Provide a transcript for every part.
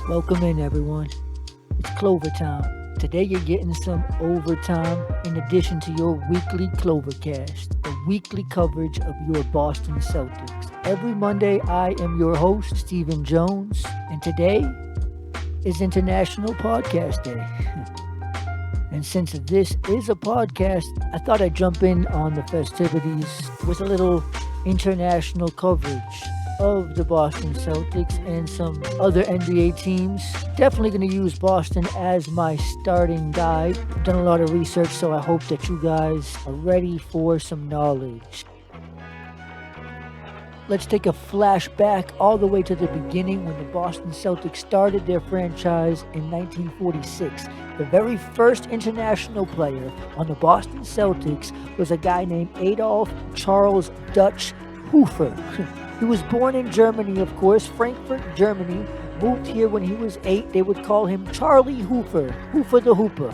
Welcome in, everyone. It's Clover Time. Today you're getting some overtime in addition to your weekly Clovercast, the weekly coverage of your Boston Celtics. Every Monday, I am your host, Stephen Jones, and today is International Podcast Day. And since this is a podcast, I thought I'd jump in on the festivities with a little international coverage of the Boston Celtics and some other NBA teams. Definitely going to use Boston as my starting guide. I've done a lot of research, so I hope that you guys are ready for some knowledge. Let's take a flashback all the way to the beginning when the Boston Celtics started their franchise in 1946. The very first international player on the Boston Celtics was a guy named Adolf Charles Dutch Hoofer. He was born in Germany, of course, Frankfurt, Germany. Moved here when he was 8. They would call him Charlie Hoofer, Hoofer the Hooper.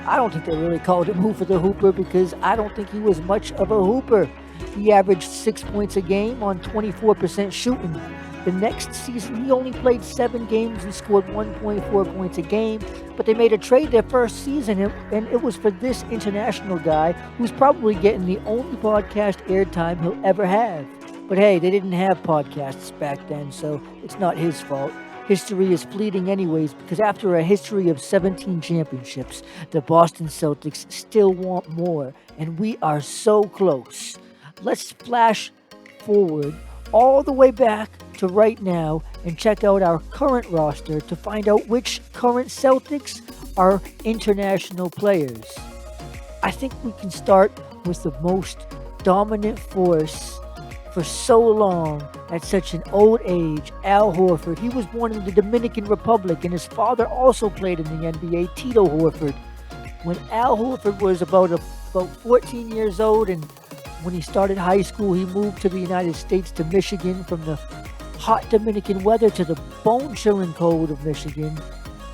I don't think they really called him Hoofer the Hooper because I don't think he was much of a hooper. He averaged 6 points a game on 24% shooting. The next season, he only played 7 games and scored 1.4 points a game. But they made a trade their first season, and it was for this international guy who's probably getting the only podcast airtime he'll ever have. But hey, they didn't have podcasts back then, so it's not his fault. History is fleeting anyways, because after a history of 17 championships, the Boston Celtics still want more, and we are so close. Let's flash forward all the way back to right now and check out our current roster to find out which current Celtics are international players. I think we can start with the most dominant force for so long at such an old age, Al Horford. He was born in the Dominican Republic, and his father also played in the NBA, Tito Horford. When Al Horford was about 14 years old, and when he started high school, he moved to the United States, to Michigan, from the hot Dominican weather to the bone-chilling cold of Michigan.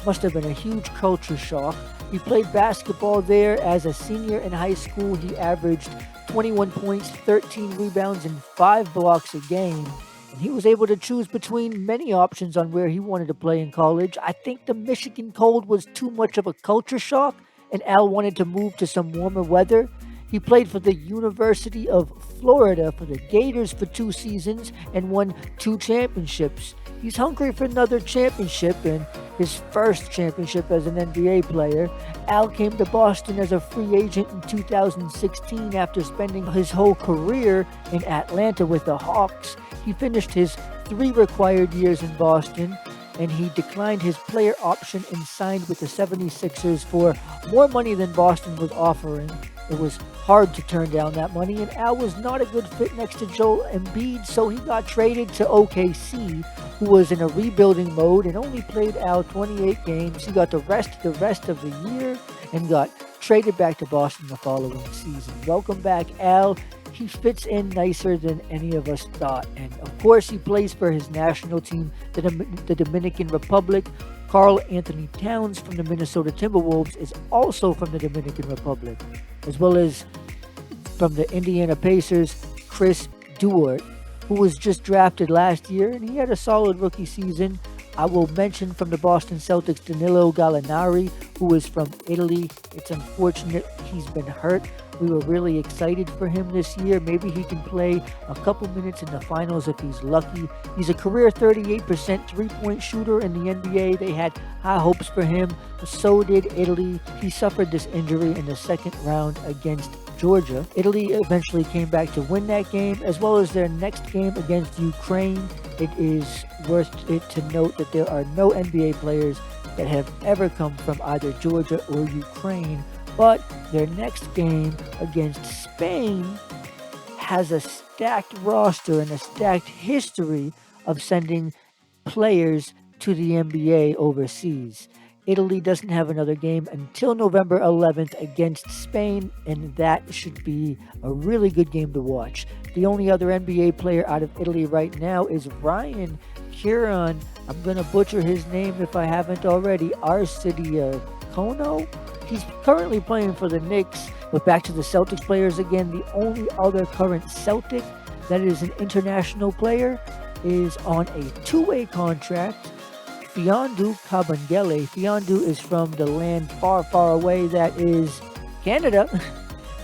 Must have been a huge culture shock. He played basketball there as a senior in high school. He averaged 21 points, 13 rebounds, and 5 blocks a game. And he was able to choose between many options on where he wanted to play in college. I think the Michigan cold was too much of a culture shock, and Al wanted to move to some warmer weather. He played for the University of Florida for the Gators for 2 seasons and won 2 championships. He's hungry for another championship, and his first championship as an NBA player. Al came to Boston as a free agent in 2016 after spending his whole career in Atlanta with the Hawks. He finished his 3 required years in Boston, and he declined his player option and signed with the 76ers for more money than Boston was offering. It was hard to turn down that money, and Al was not a good fit next to Joel Embiid, so he got traded to OKC, who was in a rebuilding mode and only played Al 28 games. He got the rest of the year and got traded back to Boston the following season. Welcome back, Al. He fits in nicer than any of us thought, and of course he plays for his national team, the Dominican Republic. Karl Anthony Towns from the Minnesota Timberwolves is also from the Dominican Republic, as well as from the Indiana Pacers, Chris Duarte, who was just drafted last year, and he had a solid rookie season. I will mention from the Boston Celtics, Danilo Gallinari, who is from Italy. It's unfortunate he's been hurt. We were really excited for him this year. Maybe he can play a couple minutes in the finals if he's lucky. He's a career 38% three-point shooter in the NBA. They had high hopes for him. So did Italy. He suffered this injury in the second round against Georgia. Italy eventually came back to win that game, as well as their next game against Ukraine. It is worth it to note that there are no NBA players that have ever come from either Georgia or Ukraine. But their next game against Spain has a stacked roster and a stacked history of sending players to the NBA overseas. Italy doesn't have another game until November 11th against Spain, and that should be a really good game to watch. The only other NBA player out of Italy right now is Ryan Kiran. I'm going to butcher his name if I haven't already. Arcidiacono? He's currently playing for the Knicks. But back to the Celtics players again. The only other current Celtic that is an international player is on a two-way contract Fiondu Kabengele. Fiondu is from the land far, far away that is Canada.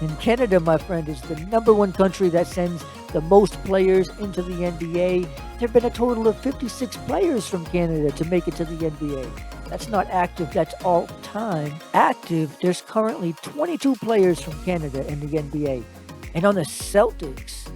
And Canada, my friend, is the number one country that sends the most players into the NBA. There have been a total of 56 players from Canada to make it to the NBA. That's not active, that's all time. Active, there's currently 22 players from Canada in the NBA. And on the Celtics,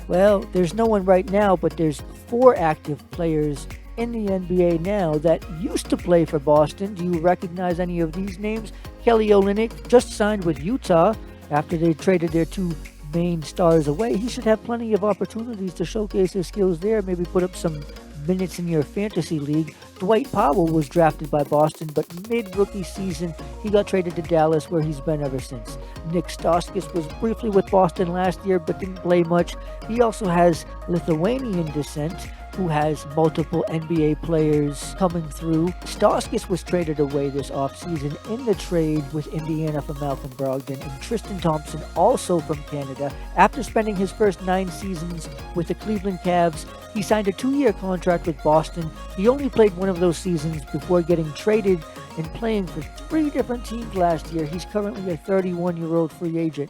well, there's no one right now, but there's 4 active players in the NBA now that used to play for Boston. Do you recognize any of these names? Kelly Olynyk just signed with Utah after they traded their 2 main stars away. He should have plenty of opportunities to showcase his skills there, maybe put up some minutes in your fantasy league. Dwight Powell was drafted by Boston, but mid-rookie season, he got traded to Dallas, where he's been ever since. Nick Stauskas was briefly with Boston last year, but didn't play much. He also has Lithuanian descent, who has multiple NBA players coming through. Stauskas was traded away this offseason in the trade with Indiana for Malcolm Brogdon, and Tristan Thompson, also from Canada. After spending his first 9 seasons with the Cleveland Cavs, he signed a 2-year contract with Boston. He only played one of those seasons before getting traded and playing for 3 different teams last year. He's currently a 31-year-old free agent.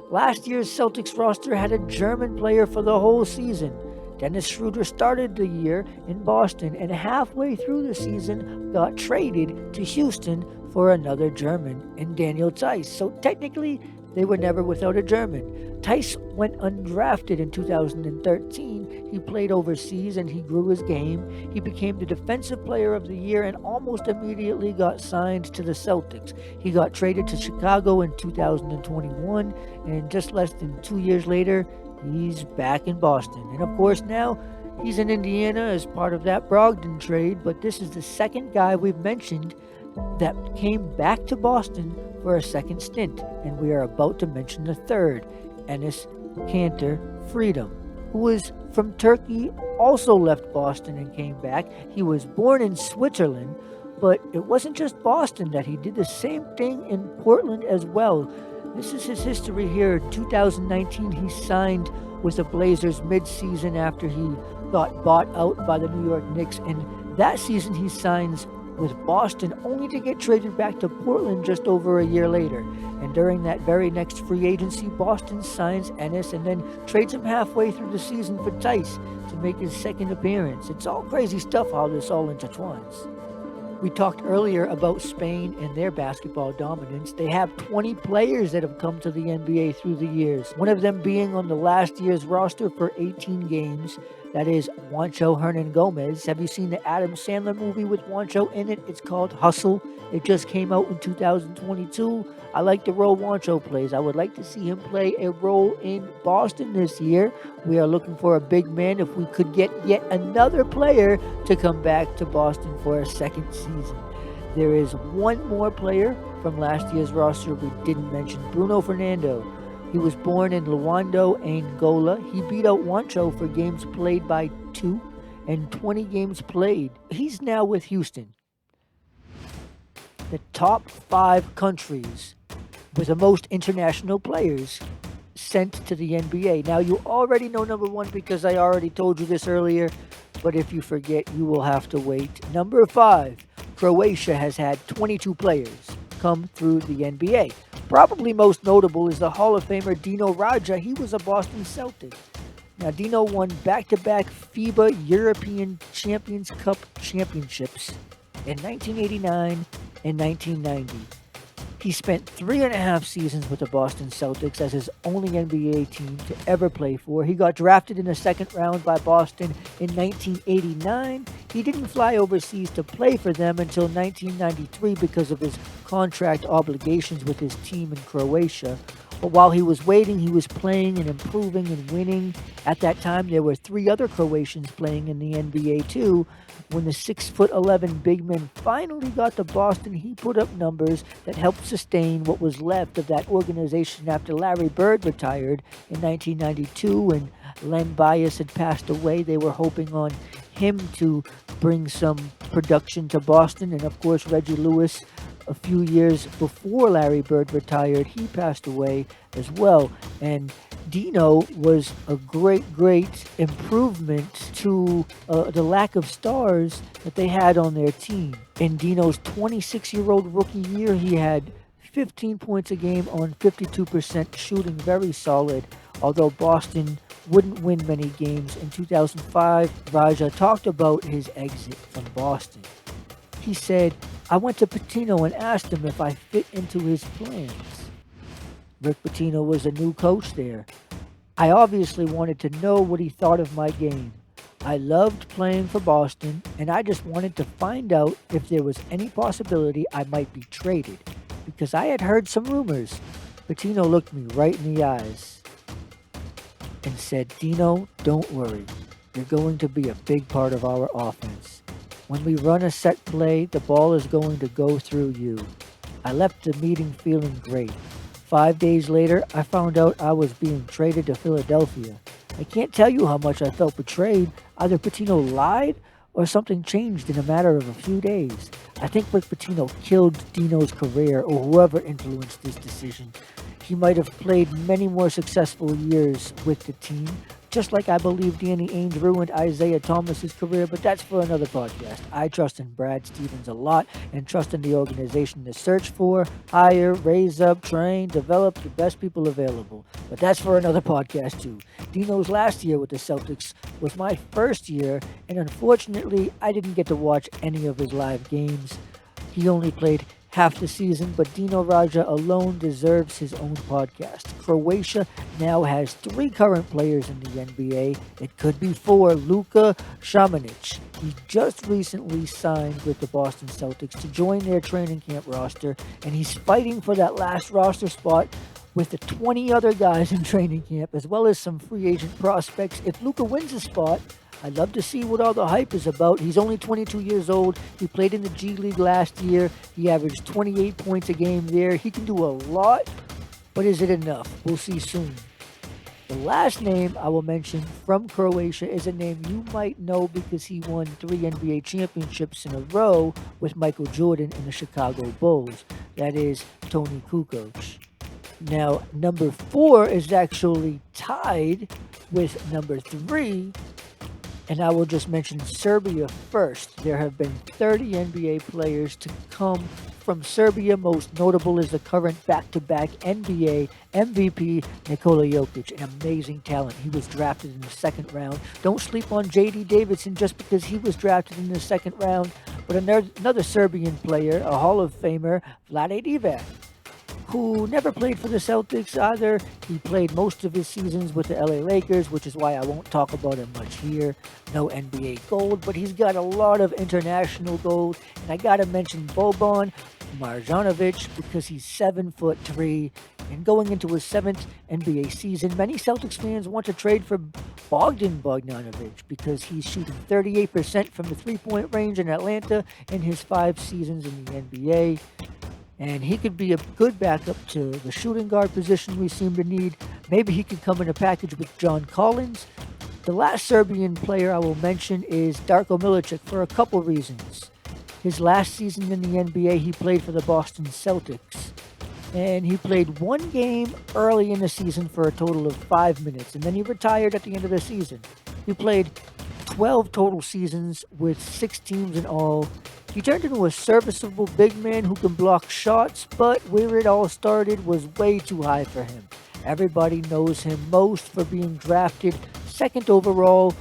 Last year's Celtics roster had a German player for the whole season. Dennis Schroeder started the year in Boston and halfway through the season got traded to Houston for another German in Daniel Theis. So technically, they were never without a German. Theis went undrafted in 2013. He played overseas and he grew his game. He became the Defensive Player of the Year and almost immediately got signed to the Celtics. He got traded to Chicago in 2021, and just less than 2 years later, he's back in Boston. And of course now, he's in Indiana as part of that Brogdon trade, but this is the second guy we've mentioned that came back to Boston for a second stint, and we are about to mention the third, Enes Kanter Freedom, who is from Turkey, also left Boston and came back. He was born in Switzerland, but it wasn't just Boston that he did the same thing in Portland as well. This is his history here. In 2019, he signed with the Blazers mid-season after he got bought out by the New York Knicks, and that season he signs with Boston, only to get traded back to Portland just over a year later. And during that very next free agency, Boston signs Enes and then trades him halfway through the season for Theis to make his second appearance. It's all crazy stuff how this all intertwines. We talked earlier about Spain and their basketball dominance. They have 20 players that have come to the NBA through the years, one of them being on the last year's roster for 18 games. That is Juancho Hernan Gomez. Have you seen the Adam Sandler movie with Juancho in it? It's called Hustle. It just came out in 2022. I like the role Juancho plays. I would like to see him play a role in Boston this year. We are looking for a big man. If we could get yet another player to come back to Boston for a second season. There is one more player from last year's roster we didn't mention, Bruno Fernando. He was born in Luando, Angola. He beat out Juancho for games played by 2 and 20 games played. He's now with Houston. The top 5 countries with the most international players sent to the NBA. Now, you already know number 1 because I already told you this earlier, but if you forget, you will have to wait. Number 5, Croatia has had 22 players come through the NBA. Probably most notable is the Hall of Famer Dino Radja. He was a Boston Celtic. Now, Dino won back-to-back FIBA European Champions Cup championships in 1989 and 1990. He spent 3.5 seasons with the Boston Celtics as his only NBA team to ever play for. He got drafted in the second round by Boston in 1989. He didn't fly overseas to play for them until 1993 because of his contract obligations with his team in Croatia. But while he was waiting, he was playing and improving and winning. At that time, there were 3 other Croatians playing in the NBA too. When the 6'11" big man finally got to Boston, he put up numbers that helped sustain what was left of that organization after Larry Bird retired in 1992 and Len Bias had passed away. They were hoping on him to bring some production to Boston, and of course Reggie Lewis a few years before Larry Bird retired, he passed away as well. And Dino was a great improvement to the lack of stars that they had on their team. In Dino's 26-year-old rookie year, he had 15 points a game on 52% shooting, very solid. Although Boston wouldn't win many games in 2005, Raja talked about his exit from Boston. He said, "I went to Pitino and asked him if I fit into his plans." Rick Pitino was a new coach there. "I obviously wanted to know what he thought of my game. I loved playing for Boston, and I just wanted to find out if there was any possibility I might be traded, because I had heard some rumors." Pitino looked me right in the eyes and said, "Dino, don't worry. You're going to be a big part of our offense. When we run a set play, the ball is going to go through you." I left the meeting feeling great. 5 days later, I found out I was being traded to Philadelphia. I can't tell you how much I felt betrayed. Either Pitino lied or something changed in a matter of a few days. I think Rick Pitino killed Dino's career, or whoever influenced this decision. He might have played many more successful years with the team, just like I believe Danny Ainge ruined Isaiah Thomas's career, but that's for another podcast. I trust in Brad Stevens a lot and trust in the organization to search for, hire, raise up, train, develop the best people available. But that's for another podcast too. Dino's last year with the Celtics was my first year, and unfortunately, I didn't get to watch any of his live games. He only played half the season, but Dino Raja alone deserves his own podcast. Croatia now has 3 current players in the NBA. It could be 4. Luka Šamanić. He just recently signed with the Boston Celtics to join their training camp roster, and he's fighting for that last roster spot with the 20 other guys in training camp, as well as some free agent prospects. If Luka wins a spot, I'd love to see what all the hype is about. He's only 22 years old. He played in the G League last year. He averaged 28 points a game there. He can do a lot, but is it enough? We'll see soon. The last name I will mention from Croatia is a name you might know because he won 3 NBA championships in a row with Michael Jordan and the Chicago Bulls. That is Toni Kukoc. Now, number 4 is actually tied with number 3. And I will just mention Serbia first. There have been 30 NBA players to come from Serbia. Most notable is the current back-to-back NBA MVP, Nikola Jokic, an amazing talent. He was drafted in the second round. Don't sleep on J.D. Davidson just because he was drafted in the second round. But another Serbian player, a Hall of Famer, Vlade Divac, who never played for the Celtics either. He played most of his seasons with the LA Lakers, which is why I won't talk about him much here. No NBA gold, but he's got a lot of international gold. And I gotta mention Boban Marjanovic because he's 7'3" and going into his 7th NBA season. Many Celtics fans want to trade for Bogdan Bogdanovic because he's shooting 38% from the three-point range in Atlanta in his 5 seasons in the NBA. And he could be a good backup to the shooting guard position we seem to need. Maybe he could come in a package with John Collins. The last Serbian player I will mention is Darko Milicic for a couple reasons. His last season in the NBA, he played for the Boston Celtics. And he played 1 game early in the season for a total of 5 minutes. And then he retired at the end of the season. He played 12 total seasons with 6 teams in all. He turned into a serviceable big man who can block shots, but where it all started was way too high for him. Everybody knows him most for being drafted 2nd overall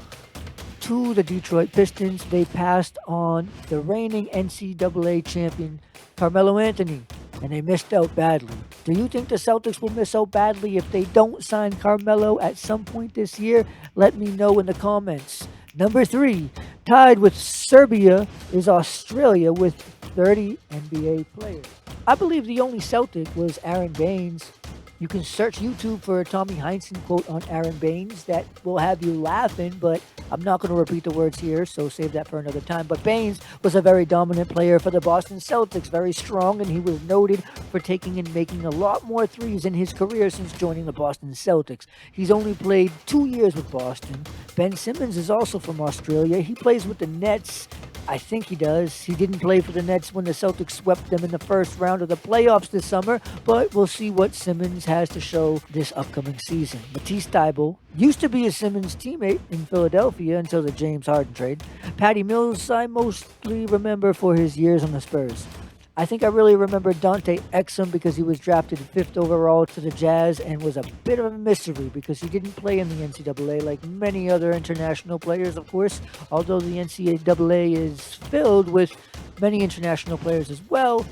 to the Detroit Pistons. They passed on the reigning NCAA champion Carmelo Anthony, and they missed out badly. Do you think the Celtics will miss out badly if they don't sign Carmelo at some point this year? Let me know in the comments. Number 3, tied with Serbia, is Australia with 30 NBA players. I believe the only Celtic was Aaron Baines. You can search YouTube for a Tommy Heinsohn quote on Aaron Baines that will have you laughing, but I'm not going to repeat the words here, so save that for another time. But Baines was a very dominant player for the Boston Celtics, very strong, and he was noted for taking and making a lot more threes in his career since joining the Boston Celtics. He's only played 2 years with Boston. Ben Simmons is also from Australia. He plays with the Nets. I think he does. He didn't play for the Nets when the Celtics swept them in the first round of the playoffs this summer, but we'll see what Simmons has to show this upcoming season. Matisse Thybulle used to be a Simmons teammate in Philadelphia until the James Harden trade. Patty Mills I mostly remember for his years on the Spurs. I think I really remember Dante Exum because he was drafted 5th overall to the Jazz and was a bit of a mystery because he didn't play in the NCAA like many other international players, of course, although the NCAA is filled with many international players as well.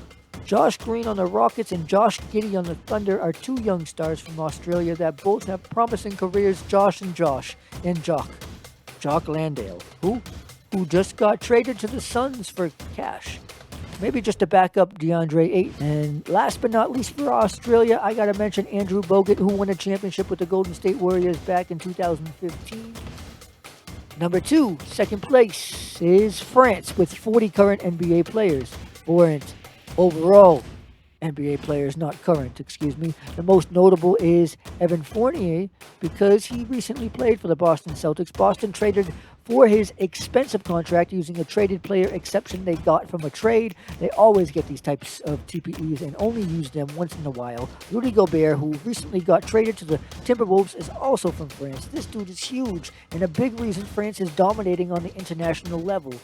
Josh Green on the Rockets and Josh Giddey on the Thunder are two young stars from Australia that both have promising careers. Jock Landale, who just got traded to the Suns for cash. Maybe just to back up DeAndre Ayton. And last but not least for Australia, I got to mention Andrew Bogut, who won a championship with the Golden State Warriors back in 2015. Number 2, second place, is France with 40 current NBA players. Overall NBA players, not current, excuse me. The most notable is Evan Fournier because he recently played for the Boston Celtics. Boston traded for his expensive contract using a traded player exception they got from a trade. They always get these types of TPEs and only use them once in a while. Rudy Gobert, who recently got traded to the Timberwolves, is also from France. This dude is huge and a big reason France is dominating on the international level.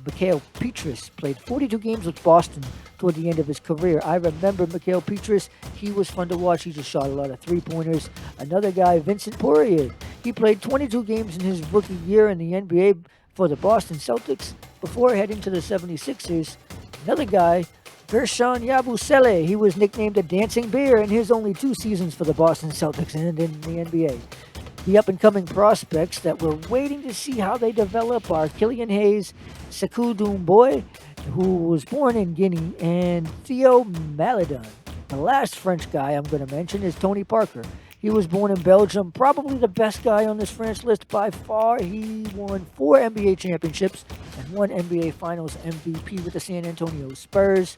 Mikhail Petrus played 42 games with Boston toward the end of his career. I remember Mikhail Petrus. He was fun to watch. He just shot a lot of three-pointers. Another guy, Vincent Poirier. He played 22 games in his rookie year in the NBA for the Boston Celtics before heading to the 76ers. Another guy, Gershon Yabusele. He was nicknamed the Dancing Bear in his only 2 seasons for the Boston Celtics and in the NBA. The up-and-coming prospects that we're waiting to see how they develop are Killian Hayes, Sekou Doumbouya, who was born in Guinea, and Theo Maledon. The last French guy I'm going to mention is Tony Parker. He was born in Belgium, probably the best guy on this French list by far. He won 4 NBA championships and 1 NBA Finals MVP with the San Antonio Spurs.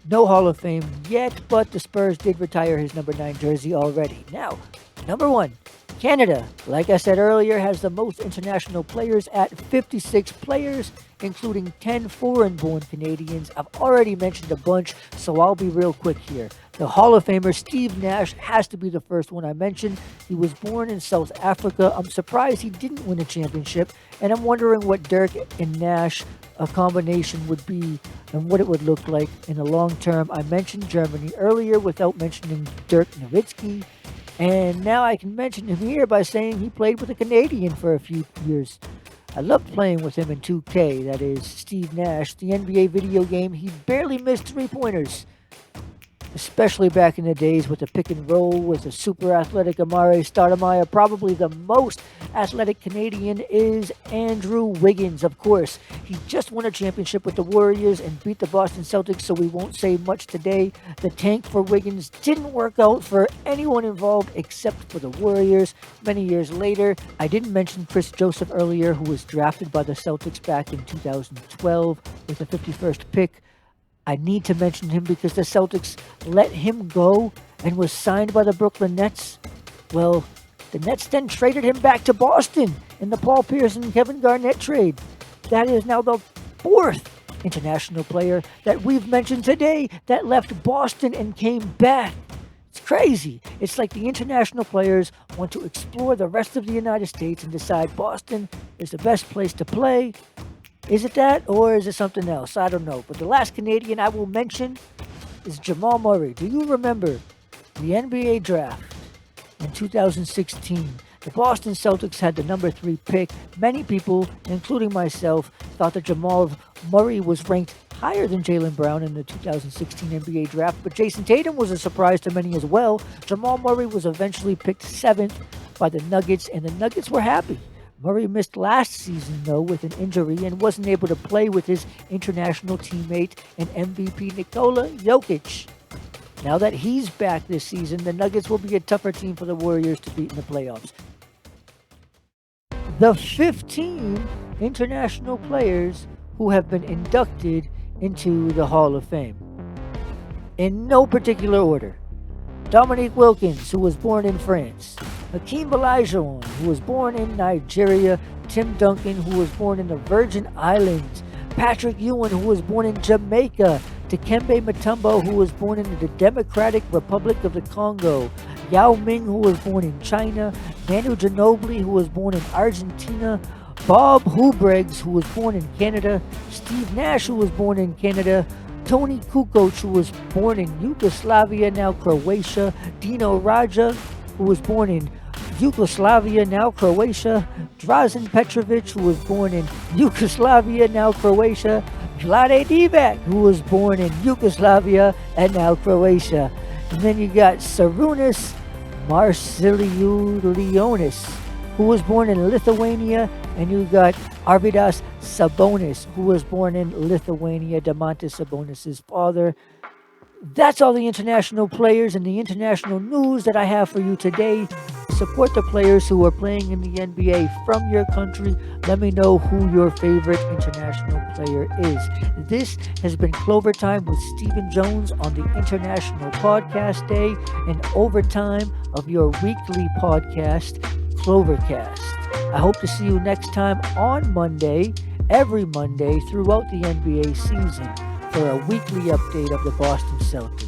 No Hall of Fame yet, but the Spurs did retire his number 9 jersey already. Now, number 1. Canada, like I said earlier, has the most international players at 56 players, including 10 foreign-born Canadians. I've already mentioned a bunch, so I'll be real quick here. The Hall of Famer Steve Nash has to be the first one I mentioned. He was born in South Africa. I'm surprised he didn't win a championship, and I'm wondering what Dirk and Nash a combination would be and what it would look like in the long term. I mentioned Germany earlier without mentioning Dirk Nowitzki. And now I can mention him here by saying he played with a Canadian for a few years. I loved playing with him in 2K, that is Steve Nash, the NBA video game. He barely missed 3-pointers, especially back in the days with the pick and roll with the super athletic Amare Stoudemire. Probably the most athletic Canadian is Andrew Wiggins, of course. He just won a championship with the Warriors and beat the Boston Celtics, so we won't say much today. The tank for Wiggins didn't work out for anyone involved except for the Warriors. Many years later, I didn't mention Chris Joseph earlier, who was drafted by the Celtics back in 2012 with the 51st pick. I need to mention him because the Celtics let him go and was signed by the Brooklyn Nets. Well, the Nets then traded him back to Boston in the Paul Pierce and Kevin Garnett trade. That is now the 4th international player that we've mentioned today that left Boston and came back. It's crazy. It's like the international players want to explore the rest of the United States and decide Boston is the best place to play. Is it that, or is it something else? I don't know. But the last Canadian I will mention is Jamal Murray. Do you remember the NBA draft in 2016? The Boston Celtics had the number 3 pick. Many people, including myself, thought that Jamal Murray was ranked higher than Jaylen Brown in the 2016 NBA draft, but Jason Tatum was a surprise to many as well. Jamal Murray was eventually picked 7th by the Nuggets, and the Nuggets were happy. Murray missed last season, though, with an injury and wasn't able to play with his international teammate and MVP Nikola Jokic. Now that he's back this season, the Nuggets will be a tougher team for the Warriors to beat in the playoffs. the 15 international players who have been inducted into the Hall of Fame. In no particular order: Dominique Wilkins, who was born in France; Hakeem Olajuwon, who was born in Nigeria; Tim Duncan, who was born in the Virgin Islands; Patrick Ewing, who was born in Jamaica; Dikembe Mutombo, who was born in the Democratic Republic of the Congo; Yao Ming, who was born in China; Manu Ginobili, who was born in Argentina; Bob Hubregs, who was born in Canada; Steve Nash, who was born in Canada; Tony Kukoc, who was born in Yugoslavia, now Croatia; Dino Radja, who was born in Yugoslavia, now Croatia; Drazen Petrovic, who was born in Yugoslavia, now Croatia; Vlade Divac, who was born in Yugoslavia and now Croatia. And then you got Sarunas Marceliulionis, who was born in Lithuania, and you got Arvydas Sabonis, who was born in Lithuania, Domantas Sabonis' father. That's all the international players and the international news that I have for you today. Support the players who are playing in the NBA from your country. Let me know who your favorite international player is. This has been Clover Time with Stephen Jones on the International Podcast Day and overtime of your weekly podcast, Clovercast. I hope to see you next time on Monday, every Monday throughout the NBA season, for a weekly update of the Boston Celtics.